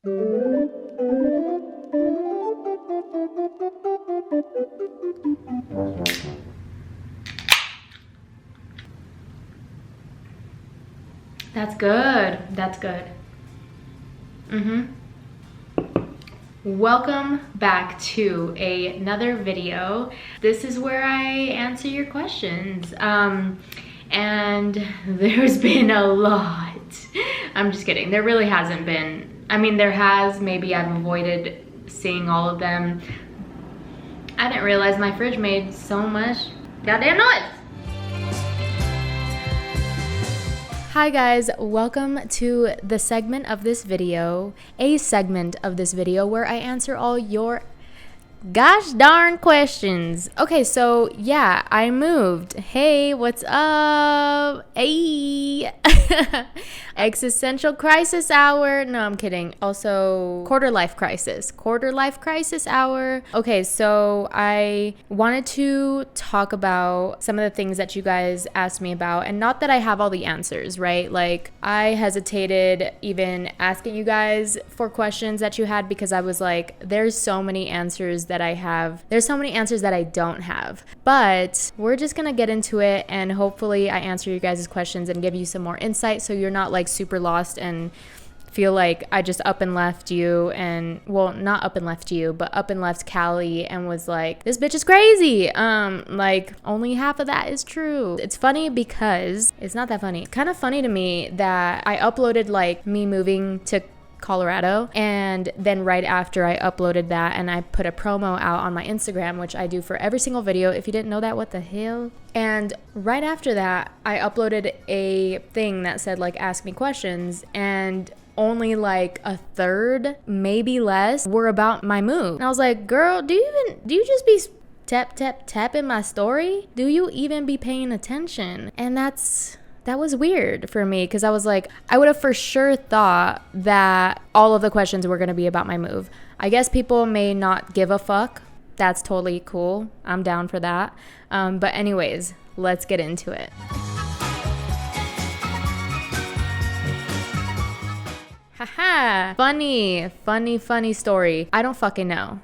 That's good. That's good. Welcome back to another video. This is where I answer your questions. And there's been a lot. I'm just kidding. There really hasn't been. I mean, there has. Maybe I've avoided seeing all of them. I didn't realize my fridge made so much goddamn noise. Hi guys, welcome to the segment of this video, a segment of this video where I answer all your gosh darn questions. Okay, so yeah, I moved. Hey, what's up? Hey. Existential crisis hour. No, I'm kidding. Also, quarter life crisis hour. Okay, so I wanted to talk about some of the things that you guys asked me about, and not that I have all the answers, right? Like, I hesitated even asking you guys for questions that you had because I was like, there's so many answers that I have. There's so many answers that I don't have. But we're just gonna get into it, and hopefully I answer you guys' questions and give you some more insight so you're not like super lost and feel like I just up and left you, and well, not up and left you, but up and left Callie and was like, this bitch is crazy. Like only half of that is true. It's funny because it's not that funny. It's kind of funny to me that I uploaded like me moving to Colorado, and then right after I uploaded that and I put a promo out on my Instagram, which I do for every single video. If you didn't know that, what the hell? And right after that I uploaded a thing that said like ask me questions, and only like a third, maybe less, were about my move. And I was like, girl, do you just be tapping my story? Do you even be paying attention? And that was weird for me because I was like, I would have for sure thought that all of the questions were going to be about my move. I guess people may not give a fuck. That's totally cool. I'm down for that. But anyways, let's get into it. Haha. Funny story. I don't fucking know.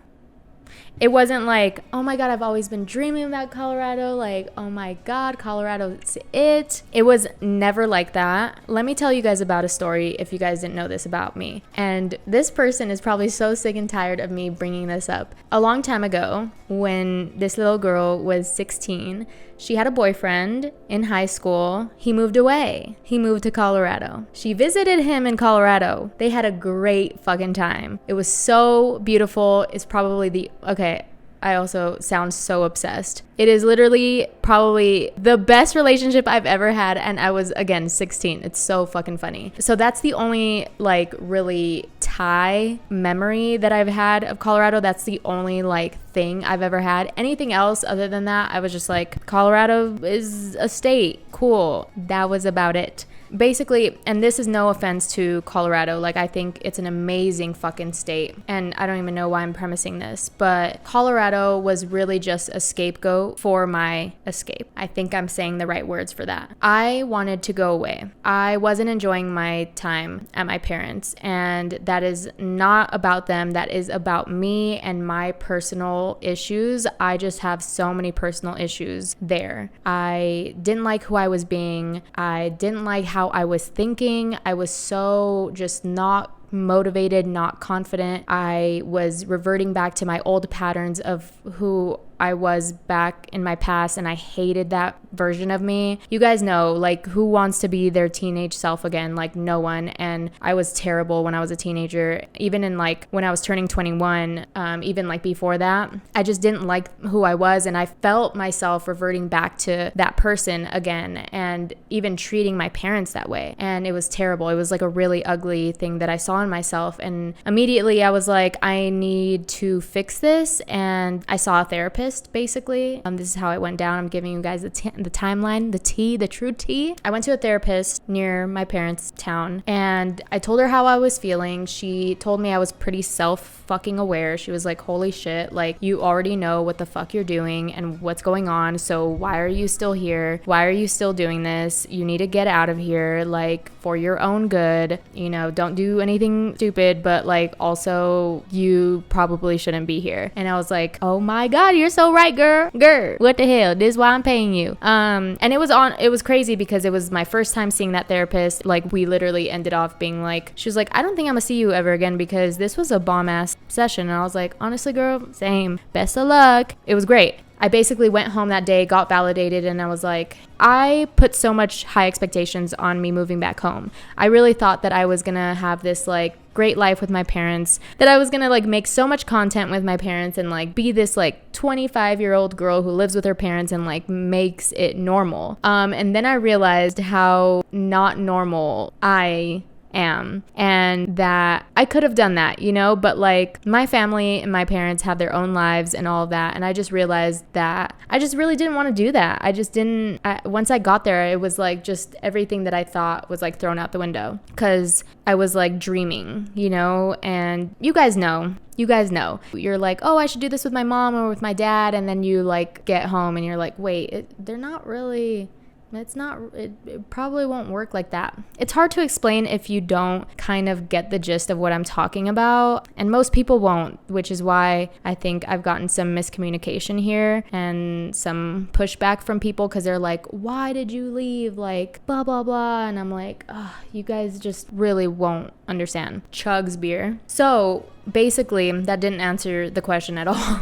It wasn't like, oh my God, I've always been dreaming about Colorado. Like, oh my God, Colorado's it. It was never like that. Let me tell you guys about a story if you guys didn't know this about me. And this person is probably so sick and tired of me bringing this up. A long time ago, when this little girl was 16, she had a boyfriend in high school. He moved away. He moved to Colorado. She visited him in Colorado. They had a great fucking time. It was so beautiful. It's probably okay, I also sound so obsessed. It is literally probably the best relationship I've ever had, and I was, again, 16. It's so fucking funny. So that's the only, like, really tie memory that I've had of Colorado. That's the only, like, thing I've ever had. Anything else other than that, I was just like, Colorado is a state. Cool. That was about it. Basically, and this is no offense to Colorado, like I think it's an amazing fucking state, and I don't even know why I'm premising this, but Colorado was really just a scapegoat for my escape. I think I'm saying the right words for that. I wanted to go away. I wasn't enjoying my time at my parents', and that is not about them. That is about me and my personal issues. I just have so many personal issues there. I didn't like who I was being. I didn't like how I was thinking. I was so just not motivated, not confident. I was reverting back to my old patterns of who I was back in my past, and I hated that version of me. You guys know, like, who wants to be their teenage self again? Like, no one. And I was terrible when I was a teenager. Even in, like, when I was turning 21, even, like, before that, I just didn't like who I was, and I felt myself reverting back to that person again, and even treating my parents that way. And it was terrible. It was, like, a really ugly thing that I saw in myself, and immediately I was like, I need to fix this, and I saw a therapist. therapist, basically. This is how it went down. I'm giving you guys the timeline, the true tea. I went to a therapist near my parents' town, and I told her how I was feeling. She told me I was pretty self-fucking aware. She was like, holy shit, like, you already know what the fuck you're doing and what's going on, so why are you still here? Why are you still doing this? You need to get out of here, like, for your own good. You know, don't do anything stupid, but like, also, you probably shouldn't be here. And I was like, oh my god, you're so right, girl, what the hell, this is why I'm paying you. And it was crazy because it was my first time seeing that therapist. Like, we literally ended off being like, she was like, I don't think I'm gonna see you ever again because this was a bomb ass session. And I was like, honestly, girl, same, best of luck. It was great. I basically went home that day, got validated, and I was like, I put so much high expectations on me moving back home. I really thought that I was gonna have this like great life with my parents, that I was gonna like make so much content with my parents and like be this like 25-year-old girl who lives with her parents and like makes it normal. And then I realized how not normal I am, and that I could have done that, you know, but like my family and my parents have their own lives and all of that, and I just realized that I just really didn't want to do that. I just didn't. Once I got there, it was like just everything that I thought was like thrown out the window because I was like dreaming, you know. And you guys know, you're like, oh, I should do this with my mom or with my dad, and then you like get home and you're like, wait, they're not really. It probably won't work like that. It's hard to explain if you don't kind of get the gist of what I'm talking about, and most people won't, which is why I think I've gotten some miscommunication here and some pushback from people because they're like, why did you leave, like blah blah blah, and I'm like, oh, you guys just really won't understand. Chugs beer. So basically, that didn't answer the question at all.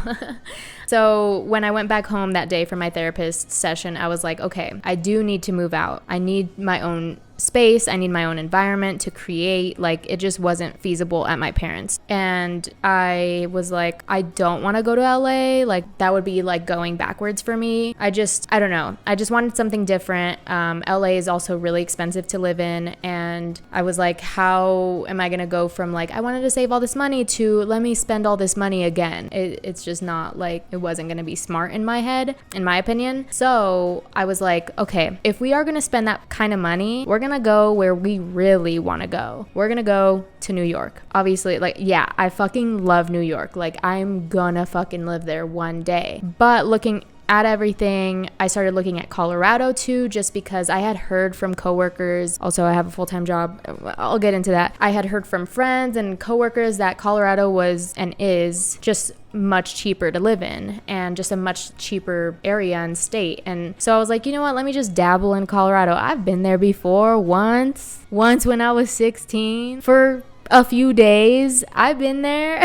So when I went back home that day for my therapist session, I was like, okay, I do need to move out. I need my own space. I need my own environment to create. Like, it just wasn't feasible at my parents'. And I was like, I don't want to go to LA. Like, that would be like going backwards for me. I don't know. I just wanted something different. LA is also really expensive to live in. And I was like, how am I going to go from like, I wanted to save all this money to let me spend all this money again? It's just not like, it wasn't going to be smart in my head, in my opinion. So I was like, okay, if we are going to spend that kind of money, we're going to go where we really want to go. We're gonna go to New York. Obviously, like, yeah, I fucking love New York. Like, I'm gonna fucking live there one day. But looking at everything, I started looking at Colorado too, just because I had heard from coworkers. Also, I have a full-time job. I'll get into that. I had heard from friends and coworkers that Colorado was and is just much cheaper to live in and just a much cheaper area and state. And so I was like, you know what, let me just dabble in Colorado. I've been there before once when I was 16 for a few days. I've been there.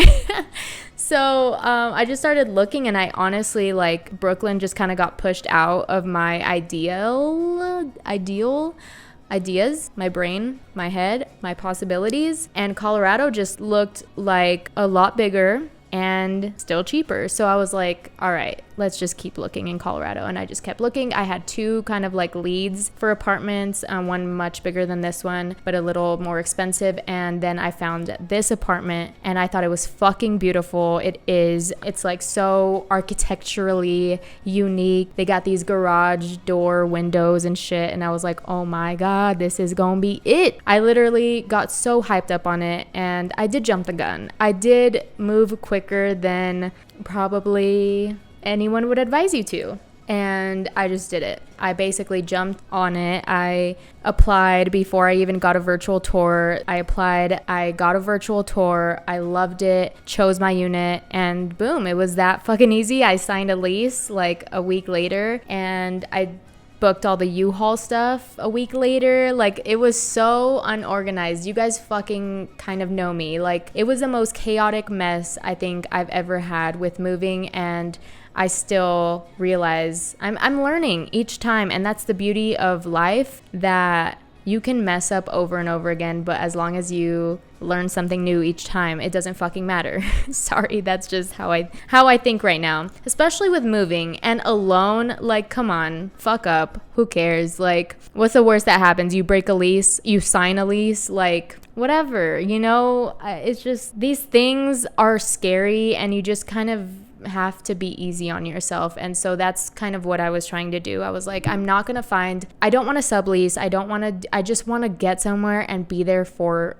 So I just started looking, and I honestly, like, Brooklyn just kind of got pushed out of my ideas, my brain, my head, my possibilities, and Colorado just looked like a lot bigger and still cheaper. So I was like, all right, let's just keep looking in Colorado. And I just kept looking. I had two kind of like leads for apartments, one much bigger than this one, but a little more expensive. And then I found this apartment, and I thought it was fucking beautiful. It's like so architecturally unique. They got these garage door windows and shit. And I was like, oh my God, this is gonna be it. I literally got so hyped up on it, and I did jump the gun. I did move quicker than probably anyone would advise you to. And I just did it. I basically jumped on it. I applied before I even got a virtual tour. I got a virtual tour. I loved it, chose my unit, and boom, it was that fucking easy. I signed a lease like a week later, and I booked all the U-Haul stuff a week later. Like, it was so unorganized. You guys fucking kind of know me. Like, it was the most chaotic mess I think I've ever had with moving, and I still realize I'm learning each time. And that's the beauty of life, that you can mess up over and over again, but as long as you learn something new each time, it doesn't fucking matter. Sorry, that's just how I think right now, especially with moving and alone. Like, come on, fuck up, who cares? Like, what's the worst that happens? You break a lease, you sign a lease, like, whatever, you know. It's just, these things are scary, and you just kind of have to be easy on yourself. And so that's kind of what I was trying to do. I was like, I'm not going to I don't want to sublease. I just want to get somewhere and be there for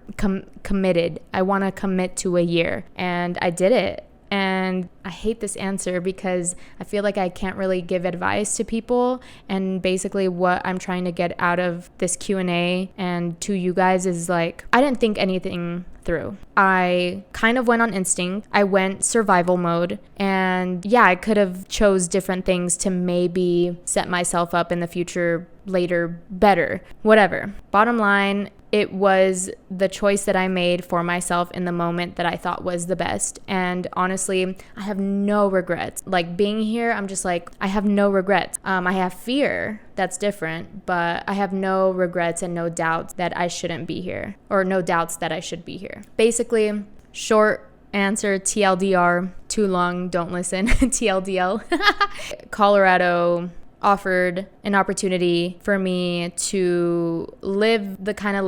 committed. I want to commit to a year. And I did it. And I hate this answer because I feel like I can't really give advice to people. And basically what I'm trying to get out of this Q&A and to you guys is like, I didn't think anything through. I kind of went on instinct. I went survival mode. And yeah, I could have chose different things to maybe set myself up in the future later better. Whatever. Bottom line, it was the choice that I made for myself in the moment that I thought was the best. And honestly, I have no regrets. Like being here, I'm just like, I have no regrets. I have fear. That's different. But I have no regrets and no doubts that I shouldn't be here. Or no doubts that I should be here. Basically, short answer, TLDR. Too long, don't listen. TLDL. Colorado offered an opportunity for me to live the kind of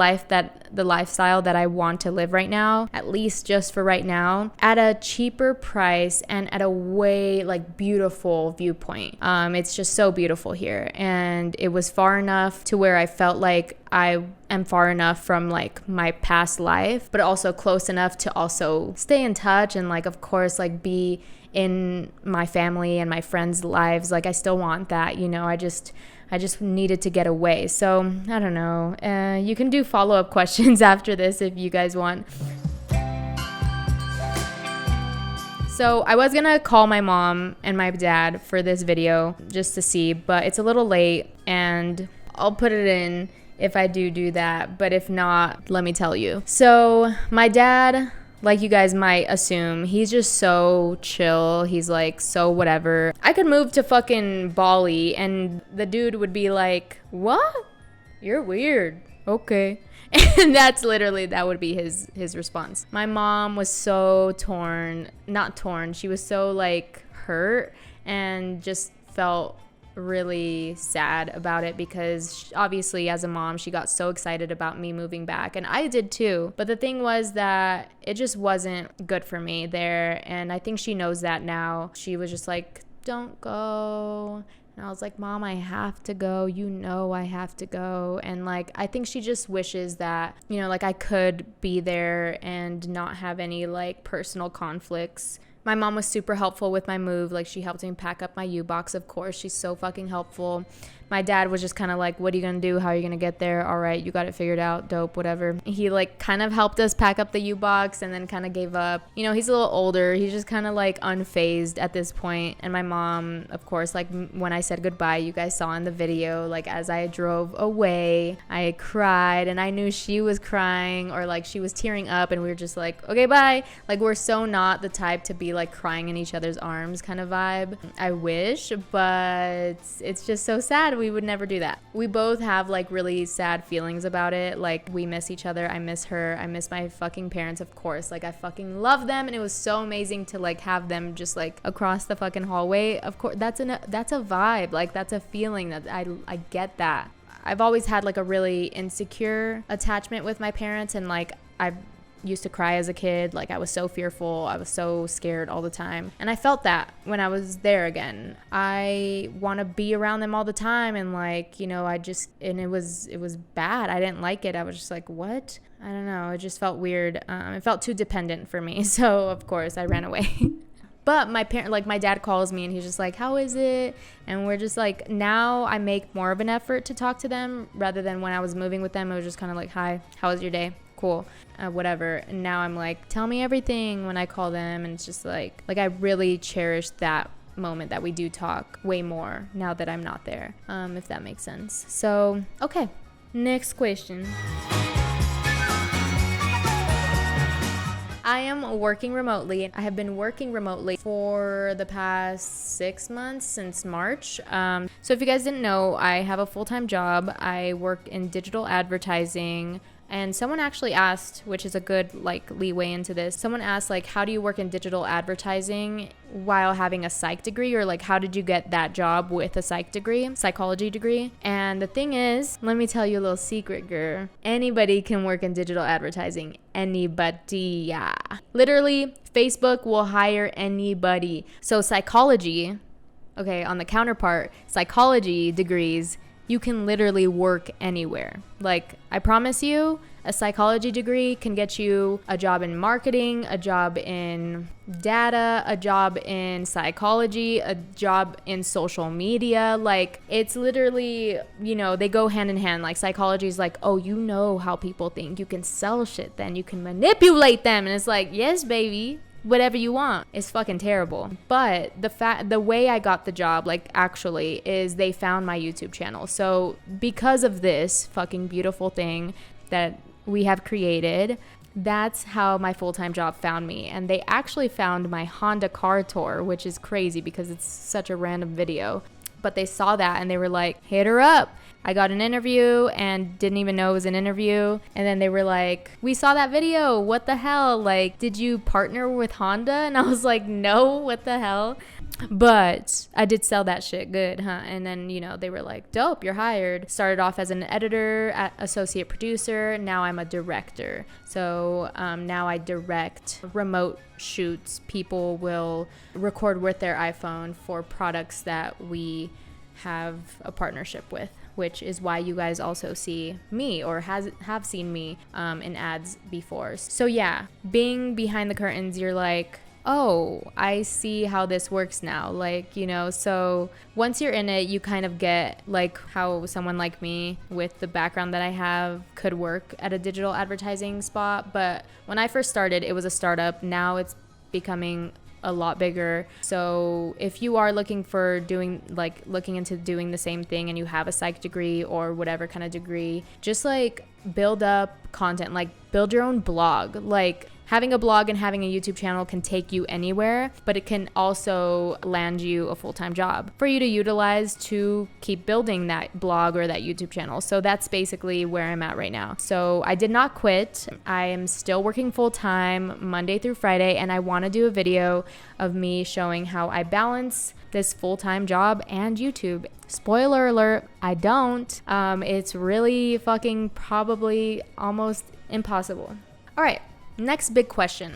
the lifestyle that I want to live right now, at least just for right now, at a cheaper price and at a way like beautiful viewpoint. It's just so beautiful here, and it was far enough to where I felt like I am far enough from like my past life, but also close enough to also stay in touch and like, of course, like be in my family and my friends' lives. Like I still want that, you know. I just needed to get away. So I don't know. You can do follow-up questions after this if you guys want. So I was gonna call my mom and my dad for this video just to see, but it's a little late, and I'll put it in if I do that. But if not, let me tell you. So my dad, like you guys might assume, he's just so chill. He's like, so whatever. I could move to fucking Bali and the dude would be like, what? You're weird. Okay. And that would be his response. My mom was so not torn. She was so like hurt and just felt really sad about it because obviously as a mom she got so excited about me moving back, and I did too, but the thing was that it just wasn't good for me there, and I think she knows that now. She was just like, don't go, and I was like, Mom, I have to go, you know I have to go. And like I think she just wishes that, you know, like I could be there and not have any like personal conflicts. My mom was super helpful with my move. Like she helped me pack up my U-box, of course. She's so fucking helpful. My dad was just kind of like, what are you going to do? How are you going to get there? All right, you got it figured out. Dope, whatever. He like kind of helped us pack up the U-box and then kind of gave up. You know, he's a little older. He's just kind of like unfazed at this point. And my mom, of course, like when I said goodbye, you guys saw in the video, like as I drove away, I cried and I knew she was crying or like she was tearing up, and we were just like, okay, bye. Like we're so not the type to be like crying in each other's arms kind of vibe. I wish, but it's just so sad. We would never do that. We both have like really sad feelings about it. Like we miss each other. I miss her. I miss my fucking parents, of course. Like I fucking love them, and it was so amazing to like have them just like across the fucking hallway. Of course, that's a vibe. Like that's a feeling that I get that. I've always had like a really insecure attachment with my parents, and like I used to cry as a kid. Like I was so fearful. I was so scared all the time. And I felt that when I was there again. I want to be around them all the time, and like, you know, it was bad. I didn't like it. I was just like, what? I don't know. It just felt weird. It felt too dependent for me. So of course I ran away. But my dad calls me and he's just like, how is it? And we're just like, now I make more of an effort to talk to them rather than when I was moving with them. It was just kind of like, hi, how was your day? Cool, whatever. And now I'm like, tell me everything when I call them. And it's just like I really cherish that moment that we do talk way more now that I'm not there, if that makes sense. So, okay, next question. I am working remotely. I have been working remotely for the past 6 months, since March. So if you guys didn't know, I have a full-time job. I work in digital advertising. And someone actually asked, which is a good like leeway into this, someone asked like, how do you work in digital advertising while having a psych degree, or like how did you get that job with a psychology degree? And the thing is, let me tell you a little secret, girl. Anybody can work in digital advertising. Anybody, yeah. Literally, Facebook will hire anybody. So psychology, okay, on the counterpart, psychology degrees, you can literally work anywhere. Like, I promise you, a psychology degree can get you a job in marketing, a job in data, a job in psychology, a job in social media. Like, it's literally, you know, they go hand in hand. Like, psychology is like, oh, you know how people think. You can sell shit then. You can manipulate them. And it's like, yes, baby. Whatever you want. Is fucking terrible. But the way I got the job, like, actually, is they found my YouTube channel. So because of this fucking beautiful thing that we have created, that's how my full-time job found me. And they actually found my Honda car tour, which is crazy because it's such a random video. But they saw that and they were like, hit her up. I got an interview and didn't even know it was an interview. And then they were like, we saw that video. What the hell? Like, did you partner with Honda? And I was like, no, what the hell? But I did sell that shit good, huh? And then, you know, they were like, dope, you're hired. Started off as an editor, associate producer. Now I'm a director. So now I direct remote shoots. People will record with their iPhone for products that we have a partnership with, which is why you guys also see me or have seen me in ads before. So yeah, being behind the curtains, you're like, oh, I see how this works now. Like, you know, so once you're in it, you kind of get like how someone like me with the background that I have could work at a digital advertising spot. But when I first started, it was a startup. Now it's becoming a lot bigger. So if you are looking into doing the same thing and you have a psych degree or whatever kind of degree, just like build up content, like build your own blog. Like, having a blog and having a YouTube channel can take you anywhere, but it can also land you a full-time job for you to utilize to keep building that blog or that YouTube channel. So that's basically where I'm at right now. So I did not quit. I am still working full-time Monday through Friday, and I want to do a video of me showing how I balance this full-time job and YouTube. Spoiler alert, I don't. It's really fucking probably almost impossible. All right. Next big question.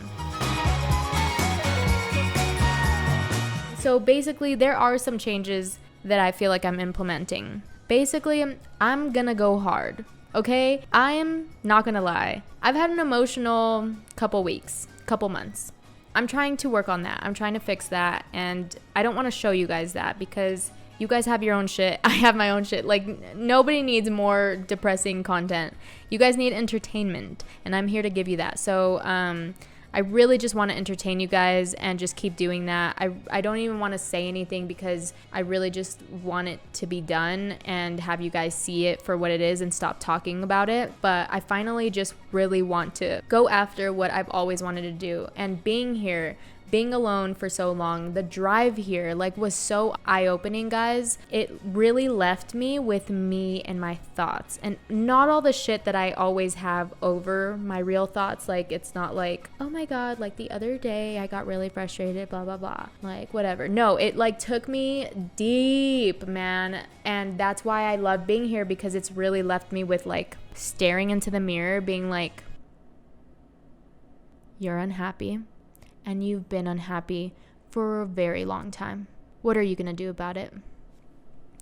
So basically, there are some changes that I feel like I'm implementing. Basically, I'm gonna go hard, okay? I am not gonna lie. I've had an emotional couple months. I'm trying to work on that. I'm trying to fix that, and I don't want to show you guys that because you guys have your own shit. I have my own shit. Like, nobody needs more depressing content. You guys need entertainment, and I'm here to give you that. So I really just want to entertain you guys and just keep doing that. I don't even want to say anything because I really just want it to be done and have you guys see it for what it is and stop talking about it. But I finally just really want to go after what I've always wanted to do. And being alone for so long, the drive here was so eye-opening, guys. It really left me with me and my thoughts, and not all the shit that I always have over my real thoughts. Like, it's not like, oh my god, like the other day I got really frustrated, blah blah blah, like whatever. No, it took me deep, man. And that's why I love being here, because it's really left me with staring into the mirror, being like, you're unhappy. And you've been unhappy for a very long time. What are you going to do about it?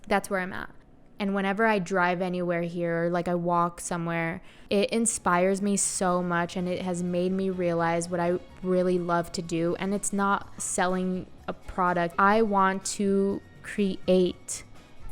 That's where I'm at. And whenever I drive anywhere here, or I walk somewhere, it inspires me so much, and it has made me realize what I really love to do. And it's not selling a product. I want to create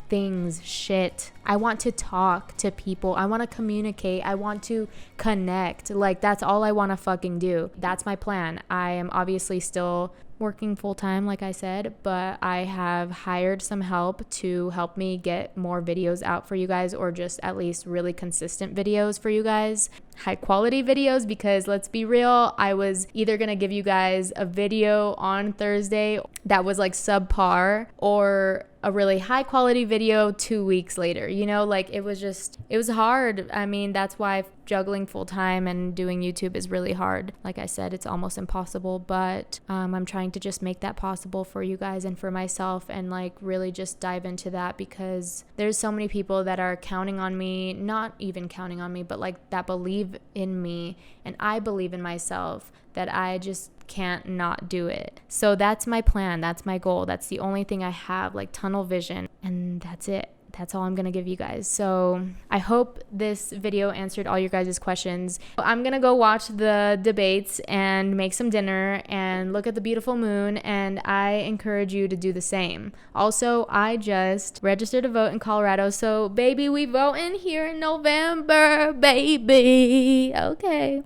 things, shit. I want to talk to people. I want to communicate. I want to connect. That's all I want to fucking do. That's my plan. I am obviously still working full time, like I said, but I have hired some help to help me get more videos out for you guys, or just at least really consistent videos for you guys, high quality videos, because let's be real, I was either gonna give you guys a video on Thursday that was subpar, or a really high quality video 2 weeks later, you know, like it was hard. I mean, that's why juggling full time and doing YouTube is really hard. Like I said, it's almost impossible, but I'm trying to just make that possible for you guys and for myself, and like really just dive into that, because there's so many people that are counting on me, not even counting on me, but like that believe in me, and I believe in myself, that I just can't not do it. So that's my plan. That's my goal. That's the only thing I have, like tunnel vision, and that's it. That's all I'm gonna give you guys. So I hope this video answered all your guys' questions. I'm gonna go watch the debates and make some dinner and look at the beautiful moon, and I encourage you to do the same. Also, I just registered to vote in Colorado, so baby, we voting here in November, baby. Okay.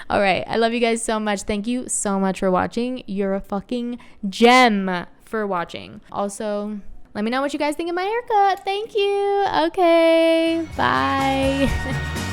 All right, I love you guys so much. Thank you so much for watching. You're a fucking gem for watching. Also, let me know what you guys think of my haircut. Thank you. Okay. Bye.